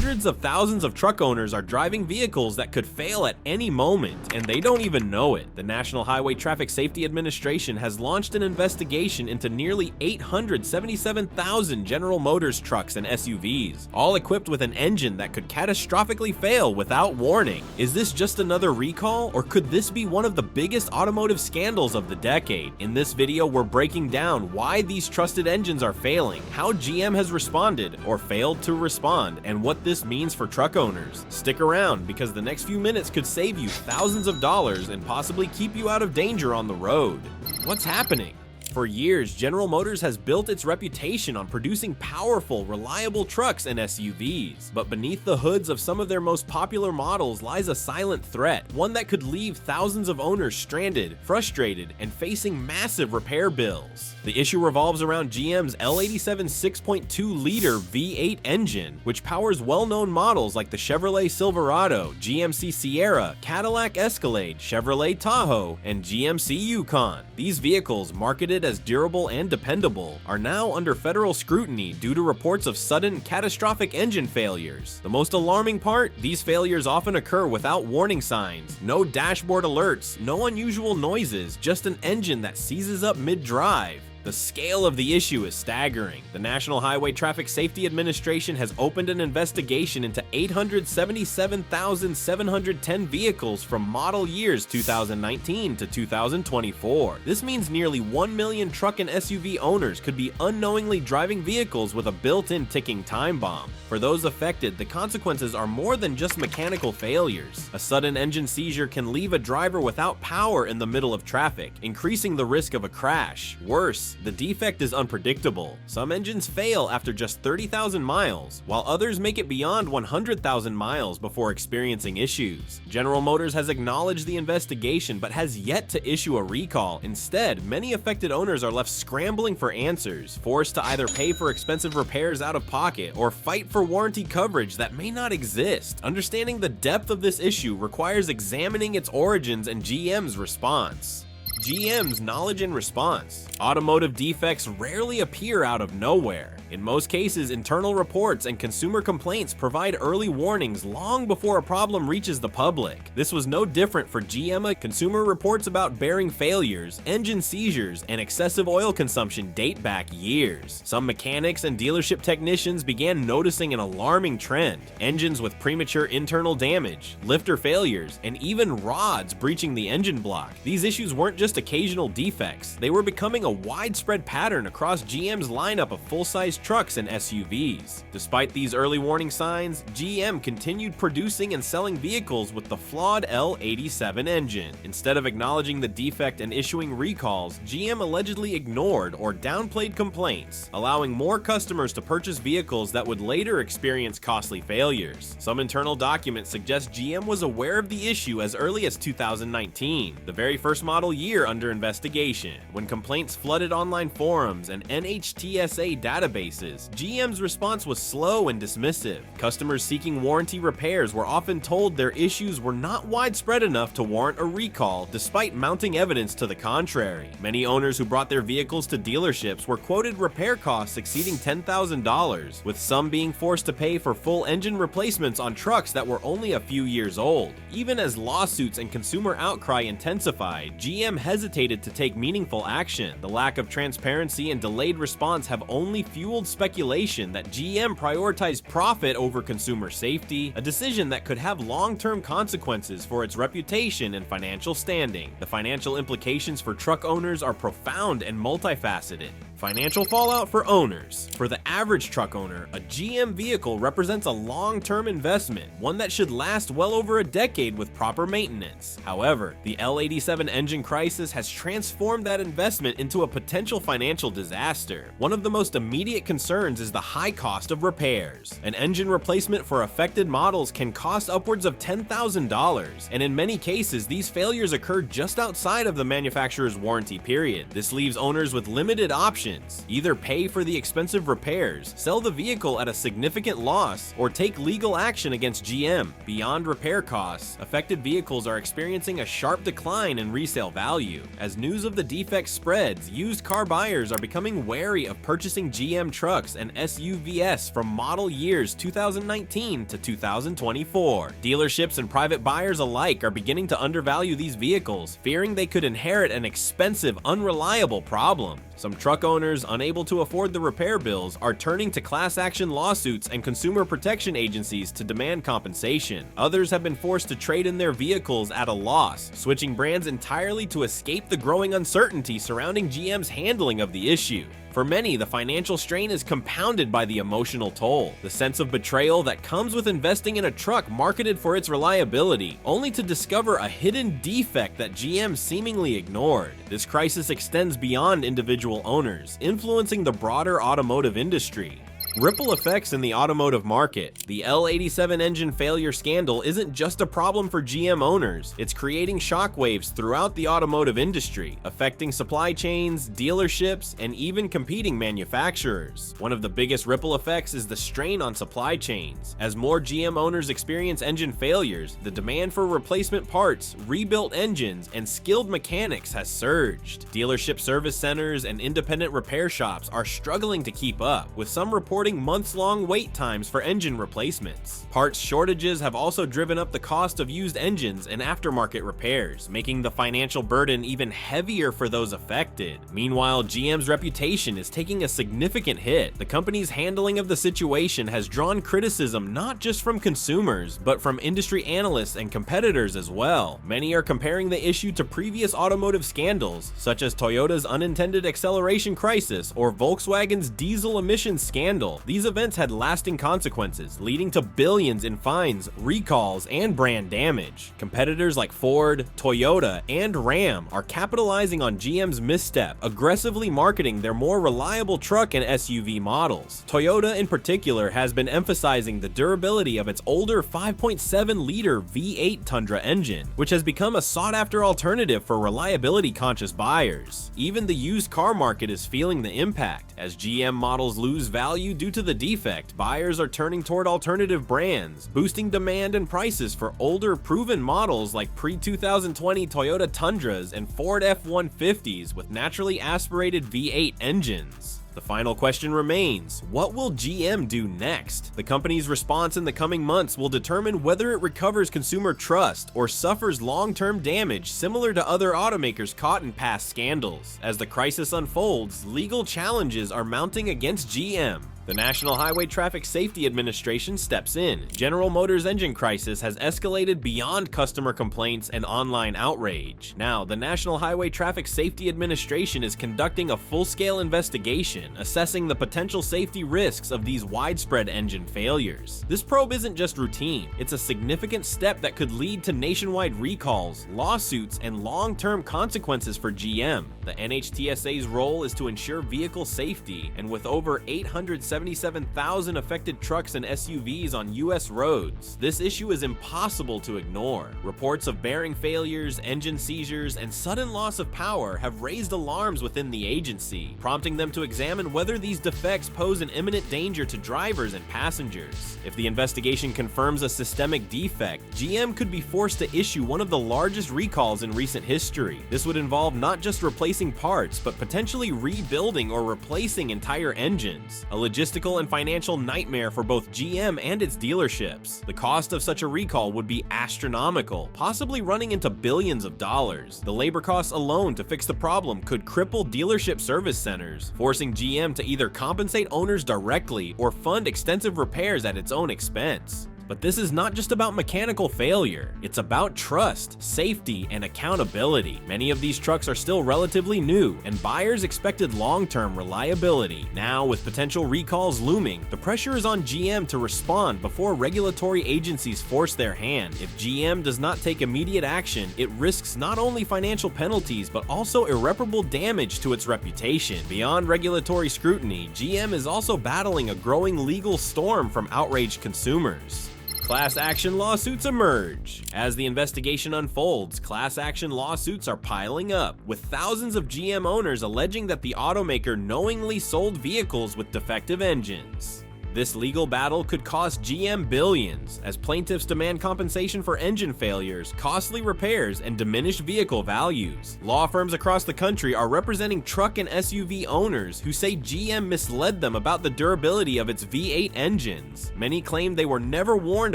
Hundreds of thousands of truck owners are driving vehicles that could fail at any moment, and they don't even know it. The National Highway Traffic Safety Administration has launched an investigation into nearly 877,000 General Motors trucks and SUVs, all equipped with an engine that could catastrophically fail without warning. Is this just another recall, or could this be one of the biggest automotive scandals of the decade? In this video, we're breaking down why these trusted engines are failing, how GM has responded or failed to respond, and what this means for truck owners. Stick around, because the next few minutes could save you thousands of dollars and possibly keep you out of danger on the road. What's happening? For years, General Motors has built its reputation on producing powerful, reliable trucks and SUVs. But beneath the hoods of some of their most popular models lies a silent threat, one that could leave thousands of owners stranded, frustrated, and facing massive repair bills. The issue revolves around GM's L87 6.2-liter V8 engine, which powers well-known models like the Chevrolet Silverado, GMC Sierra, Cadillac Escalade, Chevrolet Tahoe, and GMC Yukon. These vehicles, marketed as durable and dependable, are now under federal scrutiny due to reports of sudden, catastrophic engine failures. The most alarming part? These failures often occur without warning signs, no dashboard alerts, no unusual noises, just an engine that seizes up mid-drive. The scale of the issue is staggering. The National Highway Traffic Safety Administration has opened an investigation into 877,710 vehicles from model years 2019 to 2024. This means nearly 1 million truck and SUV owners could be unknowingly driving vehicles with a built-in ticking time bomb. For those affected, the consequences are more than just mechanical failures. A sudden engine seizure can leave a driver without power in the middle of traffic, increasing the risk of a crash. Worse, the defect is unpredictable. Some engines fail after just 30,000 miles, while others make it beyond 100,000 miles before experiencing issues. General Motors has acknowledged the investigation but has yet to issue a recall. Instead, many affected owners are left scrambling for answers, forced to either pay for expensive repairs out of pocket or fight for warranty coverage that may not exist. Understanding the depth of this issue requires examining its origins and GM's response. GM's knowledge and response. Automotive defects rarely appear out of nowhere. In most cases, internal reports and consumer complaints provide early warnings long before a problem reaches the public. This was no different for GM. Consumer reports about bearing failures, engine seizures, and excessive oil consumption date back years. Some mechanics and dealership technicians began noticing an alarming trend: engines with premature internal damage, lifter failures, and even rods breaching the engine block. These issues weren't just occasional defects. They were becoming a widespread pattern across GM's lineup of full-size trucks and SUVs. Despite these early warning signs, GM continued producing and selling vehicles with the flawed L87 engine. Instead of acknowledging the defect and issuing recalls, GM allegedly ignored or downplayed complaints, allowing more customers to purchase vehicles that would later experience costly failures. Some internal documents suggest GM was aware of the issue as early as 2019, the very first model year under investigation. When complaints flooded online forums and NHTSA databases, GM's response was slow and dismissive. Customers seeking warranty repairs were often told their issues were not widespread enough to warrant a recall, despite mounting evidence to the contrary. Many owners who brought their vehicles to dealerships were quoted repair costs exceeding $10,000, with some being forced to pay for full engine replacements on trucks that were only a few years old. Even as lawsuits and consumer outcry intensified, GM hesitated to take meaningful action. The lack of transparency and delayed response have only fueled speculation that GM prioritized profit over consumer safety, a decision that could have long-term consequences for its reputation and financial standing. The financial implications for truck owners are profound and multifaceted. Financial fallout for owners. For the average truck owner, a GM vehicle represents a long-term investment, one that should last well over a decade with proper maintenance. However, the L87 engine crisis has transformed that investment into a potential financial disaster. One of the most immediate concerns is the high cost of repairs. An engine replacement for affected models can cost upwards of $10,000, and in many cases, these failures occur just outside of the manufacturer's warranty period. This leaves owners with limited options options: either pay for the expensive repairs, sell the vehicle at a significant loss, or take legal action against GM. Beyond repair costs, affected vehicles are experiencing a sharp decline in resale value. As news of the defect spreads, used car buyers are becoming wary of purchasing GM trucks and SUVs from model years 2019 to 2024. Dealerships and private buyers alike are beginning to undervalue these vehicles, fearing they could inherit an expensive, unreliable problem. Some truck owners, unable to afford the repair bills, are turning to class action lawsuits and consumer protection agencies to demand compensation. Others have been forced to trade in their vehicles at a loss, switching brands entirely to escape the growing uncertainty surrounding GM's handling of the issue. For many, the financial strain is compounded by the emotional toll, the sense of betrayal that comes with investing in a truck marketed for its reliability, only to discover a hidden defect that GM seemingly ignored. This crisis extends beyond individual owners, influencing the broader automotive industry. Ripple effects in the automotive market. The L87 engine failure scandal isn't just a problem for GM owners, it's creating shockwaves throughout the automotive industry, affecting supply chains, dealerships, and even competing manufacturers. One of the biggest ripple effects is the strain on supply chains. As more GM owners experience engine failures, the demand for replacement parts, rebuilt engines, and skilled mechanics has surged. Dealership service centers and independent repair shops are struggling to keep up, with some reporting months-long wait times for engine replacements. Parts shortages have also driven up the cost of used engines and aftermarket repairs, making the financial burden even heavier for those affected. Meanwhile, GM's reputation is taking a significant hit. The company's handling of the situation has drawn criticism not just from consumers, but from industry analysts and competitors as well. Many are comparing the issue to previous automotive scandals, such as Toyota's unintended acceleration crisis or Volkswagen's diesel emissions scandal. These events had lasting consequences, leading to billions in fines, recalls, and brand damage. Competitors like Ford, Toyota, and Ram are capitalizing on GM's misstep, aggressively marketing their more reliable truck and SUV models. Toyota in particular has been emphasizing the durability of its older 5.7-liter V8 Tundra engine, which has become a sought-after alternative for reliability-conscious buyers. Even the used car market is feeling the impact. As GM models lose value due to the defect, buyers are turning toward alternative brands, boosting demand and prices for older, proven models like pre-2020 Toyota Tundras and Ford F-150s with naturally aspirated V8 engines. The final question remains, what will GM do next? The company's response in the coming months will determine whether it recovers consumer trust or suffers long-term damage similar to other automakers caught in past scandals. As the crisis unfolds, legal challenges are mounting against GM. The National Highway Traffic Safety Administration steps in. General Motors' engine crisis has escalated beyond customer complaints and online outrage. Now, the National Highway Traffic Safety Administration is conducting a full-scale investigation, assessing the potential safety risks of these widespread engine failures. This probe isn't just routine, it's a significant step that could lead to nationwide recalls, lawsuits, and long-term consequences for GM. The NHTSA's role is to ensure vehicle safety, and with over 877,000 affected trucks and SUVs on U.S. roads, this issue is impossible to ignore. Reports of bearing failures, engine seizures, and sudden loss of power have raised alarms within the agency, prompting them to examine whether these defects pose an imminent danger to drivers and passengers. If the investigation confirms a systemic defect, GM could be forced to issue one of the largest recalls in recent history. This would involve not just replacing parts, but potentially rebuilding or replacing entire engines. A logistical and financial nightmare for both GM and its dealerships. The cost of such a recall would be astronomical, possibly running into billions of dollars. The labor costs alone to fix the problem could cripple dealership service centers, forcing GM to either compensate owners directly or fund extensive repairs at its own expense. But this is not just about mechanical failure, it's about trust, safety, and accountability. Many of these trucks are still relatively new, and buyers expected long-term reliability. Now, with potential recalls looming, the pressure is on GM to respond before regulatory agencies force their hand. If GM does not take immediate action, it risks not only financial penalties, but also irreparable damage to its reputation. Beyond regulatory scrutiny, GM is also battling a growing legal storm from outraged consumers. Class action lawsuits emerge. As the investigation unfolds, class action lawsuits are piling up, with thousands of GM owners alleging that the automaker knowingly sold vehicles with defective engines. This legal battle could cost GM billions, as plaintiffs demand compensation for engine failures, costly repairs, and diminished vehicle values. Law firms across the country are representing truck and SUV owners who say GM misled them about the durability of its V8 engines. Many claim they were never warned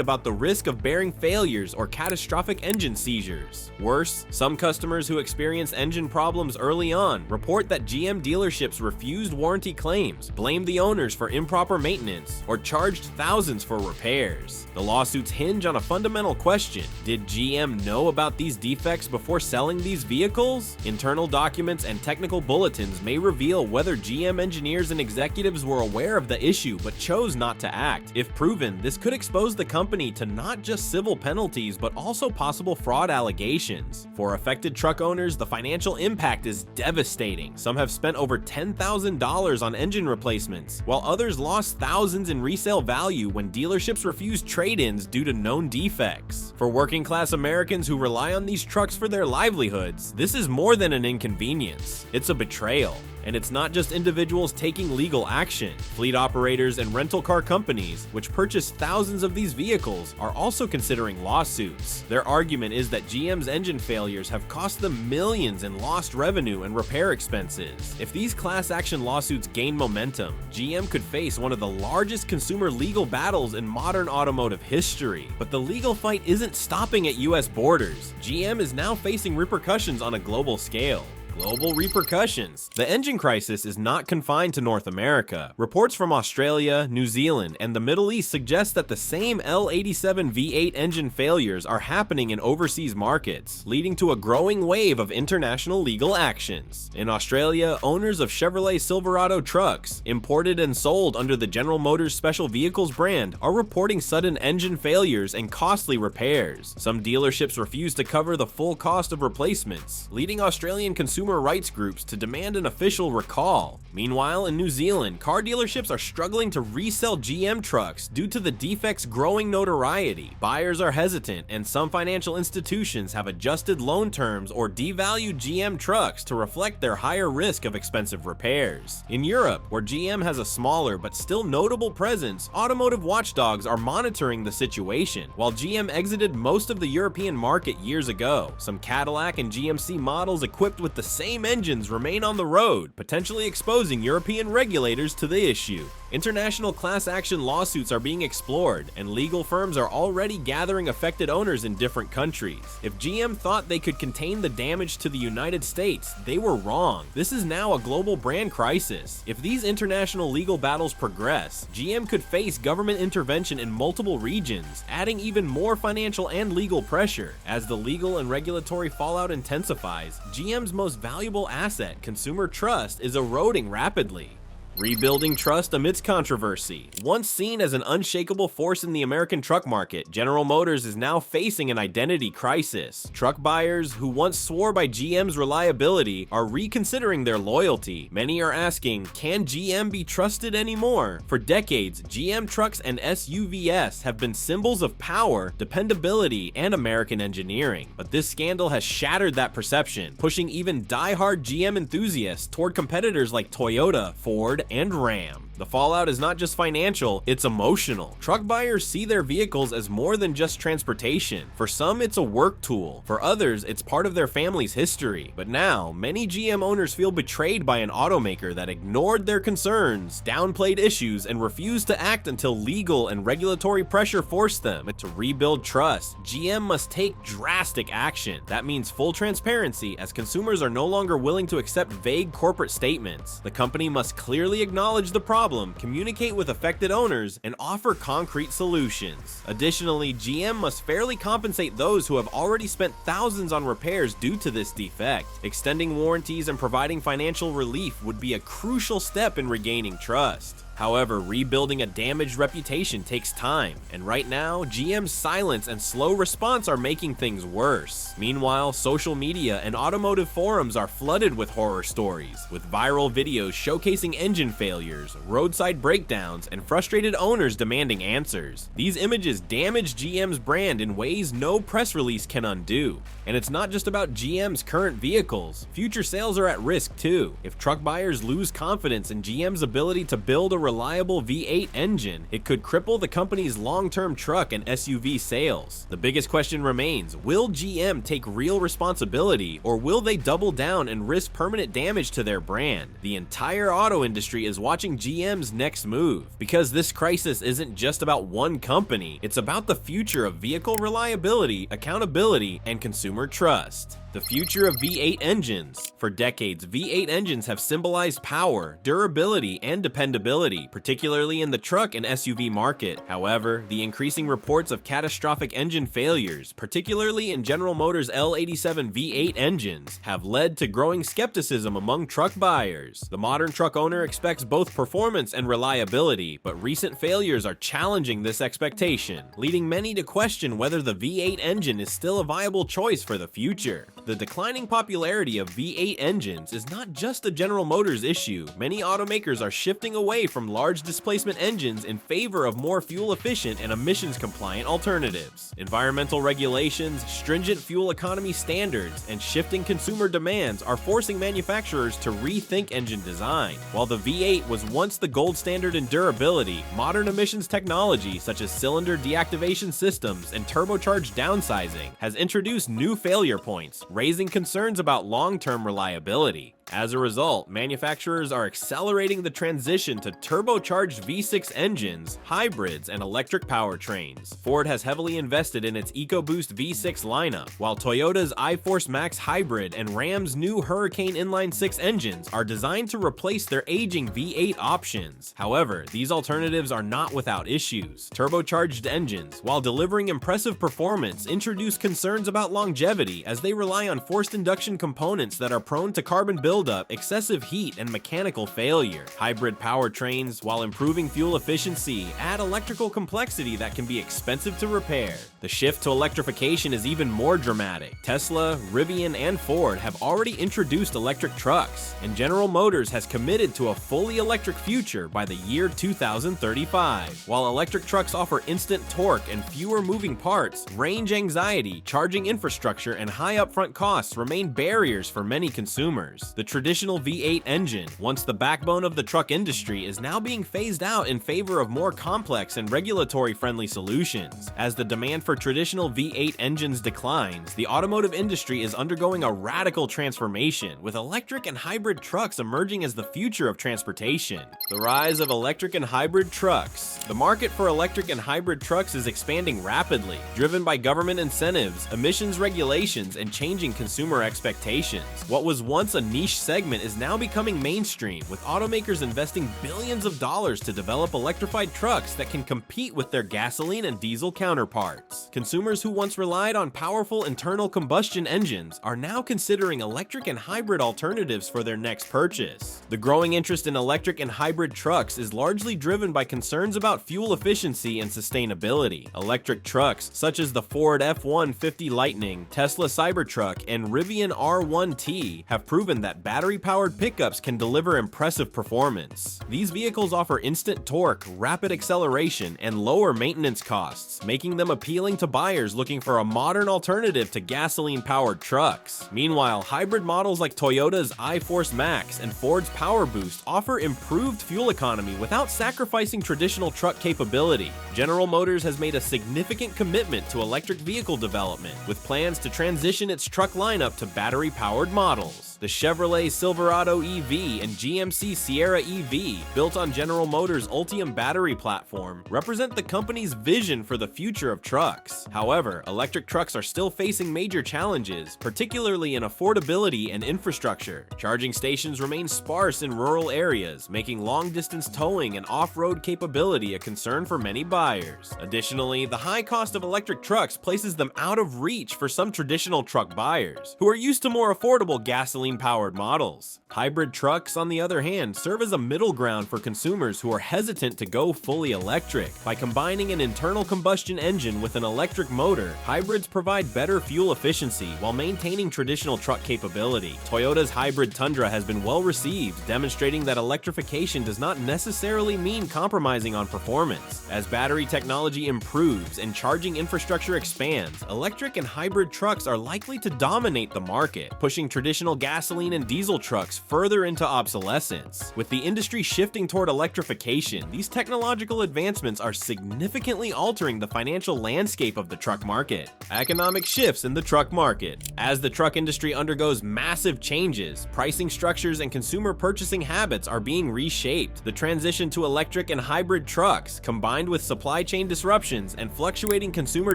about the risk of bearing failures or catastrophic engine seizures. Worse, some customers who experienced engine problems early on report that GM dealerships refused warranty claims, blamed the owners for improper maintenance, or charged thousands for repairs. The lawsuits hinge on a fundamental question: did GM know about these defects before selling these vehicles? Internal documents and technical bulletins may reveal whether GM engineers and executives were aware of the issue but chose not to act. If proven, this could expose the company to not just civil penalties but also possible fraud allegations. For affected truck owners, the financial impact is devastating. Some have spent over $10,000 on engine replacements, while others lost thousands in resale value when dealerships refused trade-ins due to known defects. For working-class Americans who rely on these trucks for their livelihoods, this is more than an inconvenience. It's a betrayal. And it's not just individuals taking legal action. Fleet operators and rental car companies, which purchase thousands of these vehicles, are also considering lawsuits. Their argument is that GM's engine failures have cost them millions in lost revenue and repair expenses. If these class action lawsuits gain momentum, GM could face one of the largest consumer legal battles in modern automotive history. But the legal fight isn't stopping at US borders. GM is now facing repercussions on a global scale. Global repercussions. The engine crisis is not confined to North America. Reports from Australia, New Zealand, and the Middle East suggest that the same L87 V8 engine failures are happening in overseas markets, leading to a growing wave of international legal actions. In Australia, owners of Chevrolet Silverado trucks, imported and sold under the General Motors Special Vehicles brand, are reporting sudden engine failures and costly repairs. Some dealerships refuse to cover the full cost of replacements, leading Australian consumer rights groups to demand an official recall. Meanwhile, in New Zealand, car dealerships are struggling to resell GM trucks due to the defect's growing notoriety. Buyers are hesitant, and some financial institutions have adjusted loan terms or devalued GM trucks to reflect their higher risk of expensive repairs. In Europe, where GM has a smaller but still notable presence, automotive watchdogs are monitoring the situation. While GM exited most of the European market years ago, some Cadillac and GMC models equipped with the same engines remain on the road, potentially exposing European regulators to the issue. International class action lawsuits are being explored, and legal firms are already gathering affected owners in different countries. If GM thought they could contain the damage to the United States, they were wrong. This is now a global brand crisis. If these international legal battles progress, GM could face government intervention in multiple regions, adding even more financial and legal pressure. As the legal and regulatory fallout intensifies, GM's most valuable asset, consumer trust, is eroding rapidly. Rebuilding trust amidst controversy. Once seen as an unshakable force in the American truck market, General Motors is now facing an identity crisis. Truck buyers who once swore by GM's reliability are reconsidering their loyalty. Many are asking, can GM be trusted anymore? For decades, GM trucks and SUVs have been symbols of power, dependability, and American engineering. But this scandal has shattered that perception, pushing even die-hard GM enthusiasts toward competitors like Toyota, Ford, and Ram. The fallout is not just financial, it's emotional. Truck buyers see their vehicles as more than just transportation. For some, it's a work tool. For others, it's part of their family's history. But now, many GM owners feel betrayed by an automaker that ignored their concerns, downplayed issues, and refused to act until legal and regulatory pressure forced them. To rebuild trust, GM must take drastic action. That means full transparency, as consumers are no longer willing to accept vague corporate statements. The company must clearly acknowledge the problem, communicate with affected owners, and offer concrete solutions. Additionally, GM must fairly compensate those who have already spent thousands on repairs due to this defect. Extending warranties and providing financial relief would be a crucial step in regaining trust. However, rebuilding a damaged reputation takes time, and right now, GM's silence and slow response are making things worse. Meanwhile, social media and automotive forums are flooded with horror stories, with viral videos showcasing engine failures, roadside breakdowns, and frustrated owners demanding answers. These images damage GM's brand in ways no press release can undo. And it's not just about GM's current vehicles, future sales are at risk too. If truck buyers lose confidence in GM's ability to build a reliable V8 engine, it could cripple the company's long-term truck and SUV sales. The biggest question remains, will GM take real responsibility, or will they double down and risk permanent damage to their brand? The entire auto industry is watching GM's next move, because this crisis isn't just about one company, it's about the future of vehicle reliability, accountability, and consumer trust. The future of V8 engines. For decades, V8 engines have symbolized power, durability, and dependability, particularly in the truck and SUV market. However, the increasing reports of catastrophic engine failures, particularly in General Motors L87 V8 engines, have led to growing skepticism among truck buyers. The modern truck owner expects both performance and reliability, but recent failures are challenging this expectation, leading many to question whether the V8 engine is still a viable choice for the future. The declining popularity of V8 engines is not just a General Motors issue. Many automakers are shifting away from large displacement engines in favor of more fuel-efficient and emissions-compliant alternatives. Environmental regulations, stringent fuel economy standards, and shifting consumer demands are forcing manufacturers to rethink engine design. While the V8 was once the gold standard in durability, modern emissions technology such as cylinder deactivation systems and turbocharged downsizing has introduced new failure points, raising concerns about long-term reliability. As a result, manufacturers are accelerating the transition to turbocharged V6 engines, hybrids, and electric powertrains. Ford has heavily invested in its EcoBoost V6 lineup, while Toyota's iForce Max hybrid and Ram's new Hurricane Inline-6 engines are designed to replace their aging V8 options. However, these alternatives are not without issues. Turbocharged engines, while delivering impressive performance, introduce concerns about longevity as they rely on forced induction components that are prone to carbon buildup, excessive heat, and mechanical failure. Hybrid powertrains, while improving fuel efficiency, add electrical complexity that can be expensive to repair. The shift to electrification is even more dramatic. Tesla, Rivian, and Ford have already introduced electric trucks, and General Motors has committed to a fully electric future by the year 2035. While electric trucks offer instant torque and fewer moving parts, range anxiety, charging infrastructure, and high upfront costs remain barriers for many consumers. The traditional V8 engine, once the backbone of the truck industry, is now being phased out in favor of more complex and regulatory-friendly solutions. As the demand for traditional V8 engines declines, the automotive industry is undergoing a radical transformation, with electric and hybrid trucks emerging as the future of transportation. The rise of electric and hybrid trucks. The market for electric and hybrid trucks is expanding rapidly, driven by government incentives, emissions regulations, and changing consumer expectations. What was once a niche segment is now becoming mainstream, with automakers investing billions of dollars to develop electrified trucks that can compete with their gasoline and diesel counterparts. Consumers who once relied on powerful internal combustion engines are now considering electric and hybrid alternatives for their next purchase. The growing interest in electric and hybrid trucks is largely driven by concerns about fuel efficiency and sustainability. Electric trucks, such as the Ford F-150 Lightning, Tesla Cybertruck, and Rivian R1T, have proven that battery-powered pickups can deliver impressive performance. These vehicles offer instant torque, rapid acceleration, and lower maintenance costs, making them appealing to buyers looking for a modern alternative to gasoline-powered trucks. Meanwhile, hybrid models like Toyota's iForce Max and Ford's PowerBoost offer improved fuel economy without sacrificing traditional truck capability. General Motors has made a significant commitment to electric vehicle development, with plans to transition its truck lineup to battery-powered models. The Chevrolet Silverado EV and GMC Sierra EV, built on General Motors' Ultium battery platform, represent the company's vision for the future of trucks. However, electric trucks are still facing major challenges, particularly in affordability and infrastructure. Charging stations remain sparse in rural areas, making long-distance towing and off-road capability a concern for many buyers. Additionally, the high cost of electric trucks places them out of reach for some traditional truck buyers, who are used to more affordable gasoline gasoline-powered models. Hybrid trucks, on the other hand, serve as a middle ground for consumers who are hesitant to go fully electric. By combining an internal combustion engine with an electric motor, hybrids provide better fuel efficiency while maintaining traditional truck capability. Toyota's hybrid Tundra has been well received, demonstrating that electrification does not necessarily mean compromising on performance. As battery technology improves and charging infrastructure expands, electric and hybrid trucks are likely to dominate the market, pushing traditional gasoline and diesel trucks further into obsolescence. With the industry shifting toward electrification, these technological advancements are significantly altering the financial landscape of the truck market. Economic shifts in the truck market. As the truck industry undergoes massive changes, pricing structures and consumer purchasing habits are being reshaped. The transition to electric and hybrid trucks, combined with supply chain disruptions and fluctuating consumer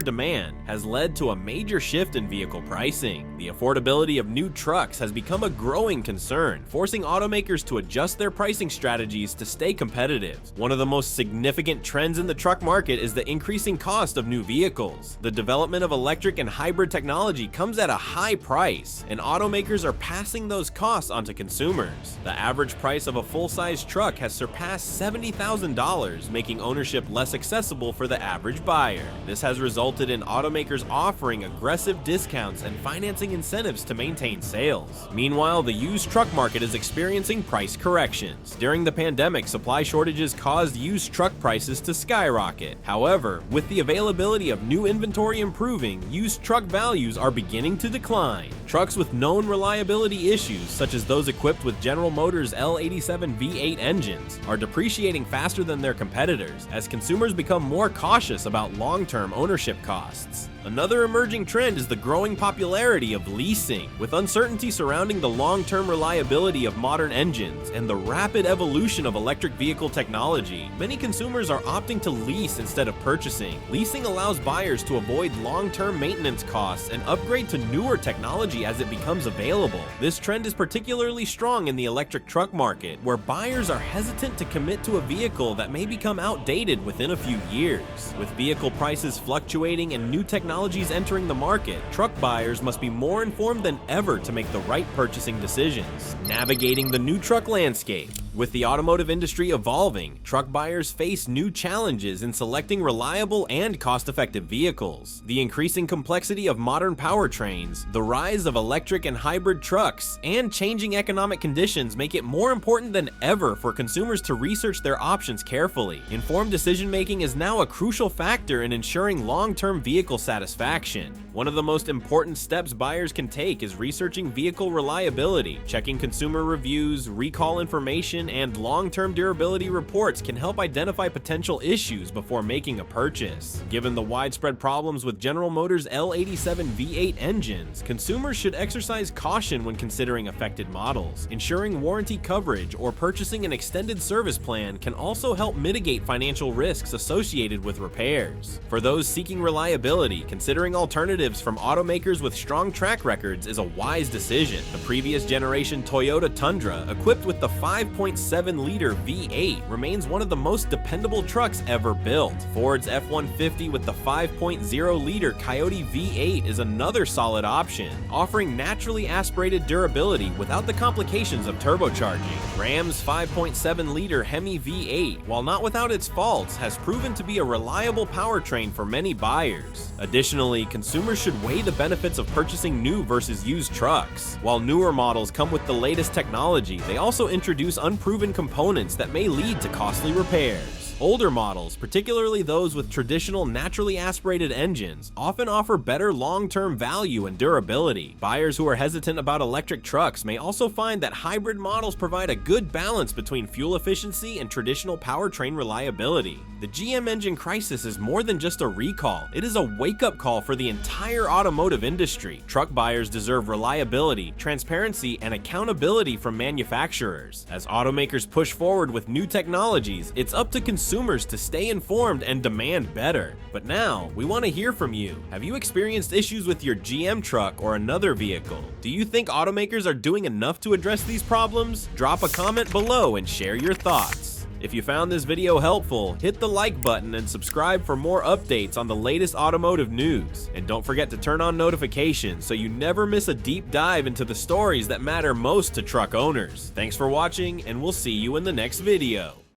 demand, has led to a major shift in vehicle pricing. The affordability of new trucks has become a growing concern, forcing automakers to adjust their pricing strategies to stay competitive. One of the most significant trends in the truck market is the increasing cost of new vehicles. The development of electric and hybrid technology comes at a high price, and automakers are passing those costs onto consumers. The average price of a full-size truck has surpassed $70,000, making ownership less accessible for the average buyer. This has resulted in automakers offering aggressive discounts and financing incentives to maintain sales. Meanwhile, the used truck market is experiencing price corrections. During the pandemic, supply shortages caused used truck prices to skyrocket. However, with the availability of new inventory improving, used truck values are beginning to decline. Trucks with known reliability issues, such as those equipped with General Motors L87 V8 engines, are depreciating faster than their competitors as consumers become more cautious about long-term ownership costs. Another emerging trend is the growing popularity of leasing. With uncertainty surrounding the long-term reliability of modern engines and the rapid evolution of electric vehicle technology, many consumers are opting to lease instead of purchasing. Leasing allows buyers to avoid long-term maintenance costs and upgrade to newer technology as it becomes available. This trend is particularly strong in the electric truck market, where buyers are hesitant to commit to a vehicle that may become outdated within a few years. With vehicle prices fluctuating and new technologies entering the market, truck buyers must be more informed than ever to make the right purchasing decisions. Navigating the new truck landscape. With the automotive industry evolving, truck buyers face new challenges in selecting reliable and cost-effective vehicles. The increasing complexity of modern powertrains, the rise of electric and hybrid trucks, and changing economic conditions make it more important than ever for consumers to research their options carefully. Informed decision-making is now a crucial factor in ensuring long-term vehicle satisfaction. One of the most important steps buyers can take is researching vehicle reliability. Checking consumer reviews, recall information, and long-term durability reports can help identify potential issues before making a purchase. Given the widespread problems with General Motors L87 V8 engines, consumers should exercise caution when considering affected models. Ensuring warranty coverage or purchasing an extended service plan can also help mitigate financial risks associated with repairs. For those seeking reliability, considering alternatives from automakers with strong track records is a wise decision. The previous generation Toyota Tundra, equipped with the 5.7-liter V8, remains one of the most dependable trucks ever built. Ford's F-150 with the 5.0-liter Coyote V8 is another solid option, offering naturally aspirated durability without the complications of turbocharging. Ram's 5.7-liter Hemi V8, while not without its faults, has proven to be a reliable powertrain for many buyers. Additionally, consumers should weigh the benefits of purchasing new versus used trucks. While newer models come with the latest technology, they also introduce unproven components that may lead to costly repairs. Older models, particularly those with traditional naturally aspirated engines, often offer better long-term value and durability. Buyers who are hesitant about electric trucks may also find that hybrid models provide a good balance between fuel efficiency and traditional powertrain reliability. The GM engine crisis is more than just a recall. It is a wake-up call for the entire automotive industry. Truck buyers deserve reliability, transparency, and accountability from manufacturers. As automakers push forward with new technologies, it's up to consumers to stay informed and demand better. But now, we want to hear from you. Have you experienced issues with your GM truck or another vehicle? Do you think automakers are doing enough to address these problems? Drop a comment below and share your thoughts. If you found this video helpful, hit the like button and subscribe for more updates on the latest automotive news. And don't forget to turn on notifications so you never miss a deep dive into the stories that matter most to truck owners. Thanks for watching, and we'll see you in the next video.